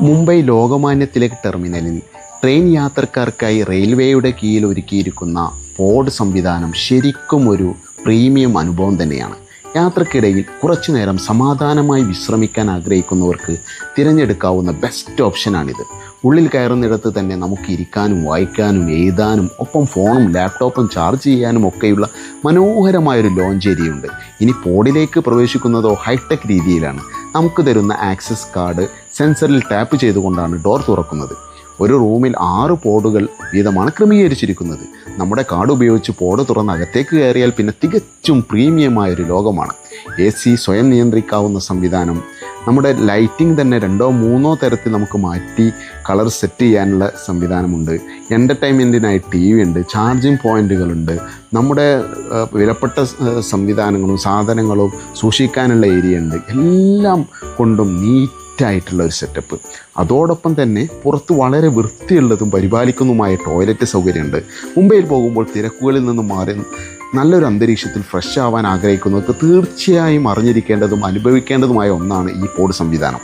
മുംബൈ ലോകമാന്യ തിലക് ടെർമിനലിൽ ട്രെയിൻ യാത്രക്കാർക്കായി റെയിൽവേയുടെ കീഴിൽ ഒരുക്കിയിരിക്കുന്ന പോഡ് സംവിധാനം ശരിക്കും ഒരു പ്രീമിയം അനുഭവം തന്നെയാണ്. യാത്രക്കിടയിൽ കുറച്ചു നേരം സമാധാനമായി വിശ്രമിക്കാൻ ആഗ്രഹിക്കുന്നവർക്ക് തിരഞ്ഞെടുക്കാവുന്ന ബെസ്റ്റ് ഓപ്ഷനാണിത്. ഉള്ളിൽ കയറുന്നിടത്ത് തന്നെ നമുക്ക് ഇരിക്കാനും വായിക്കാനും എഴുതാനും ഒപ്പം ഫോണും ലാപ്ടോപ്പും ചാർജ് ചെയ്യാനും ഒക്കെയുള്ള മനോഹരമായൊരു ലോഞ്ച് ഏരിയയുണ്ട്. ഇനി പോഡിലേക്ക് പ്രവേശിക്കുന്നതോ ഹൈടെക് രീതിയിലാണ്. നമുക്ക് തരുന്ന ആക്സസ് കാർഡ് സെൻസറിൽ ടാപ്പ് ചെയ്തുകൊണ്ടാണ് ഡോർ തുറക്കുന്നത്. ഒരു റൂമിൽ 6 പോഡുകൾ വീതമാണ് ക്രമീകരിച്ചിരിക്കുന്നത്. നമ്മുടെ കാർഡ് ഉപയോഗിച്ച് പോഡ് തുറന്ന് അകത്തേക്ക് കയറിയാൽ പിന്നെ തികച്ചും പ്രീമിയമായൊരു ലോകമാണ്. AC സ്വയം നിയന്ത്രിക്കാവുന്ന സംവിധാനം, നമ്മുടെ ലൈറ്റിംഗ് തന്നെ 2 or 3 തരത്തിൽ നമുക്ക് മാറ്റി കളർ സെറ്റ് ചെയ്യാനുള്ള സംവിധാനമുണ്ട്. എൻ്റർടൈൻമെൻറ്റിനായി TV ഉണ്ട്, ചാർജിങ് പോയിൻറ്റുകളുണ്ട്, നമ്മുടെ വിലപ്പെട്ട സംവിധാനങ്ങളും സാധനങ്ങളും സൂക്ഷിക്കാനുള്ള ഏരിയ ഉണ്ട്. എല്ലാം കൊണ്ടും നീറ്റായിട്ടുള്ള ഒരു സെറ്റപ്പ്. അതോടൊപ്പം തന്നെ പുറത്ത് വളരെ വൃത്തിയുള്ളതും പരിപാലിക്കുന്നതുമായ ടോയ്ലറ്റ് സൗകര്യമുണ്ട്. മുംബൈയിൽ പോകുമ്പോൾ തിരക്കുകളിൽ നിന്ന് മാറി നല്ലൊരു അന്തരീക്ഷത്തിൽ ഫ്രഷ് ആവാൻ ആഗ്രഹിക്കുന്നവർക്ക് തീർച്ചയായും അറിഞ്ഞിരിക്കേണ്ടതും അനുഭവിക്കേണ്ടതുമായ ഒന്നാണ് ഈ പോഡ് സംവിധാനം.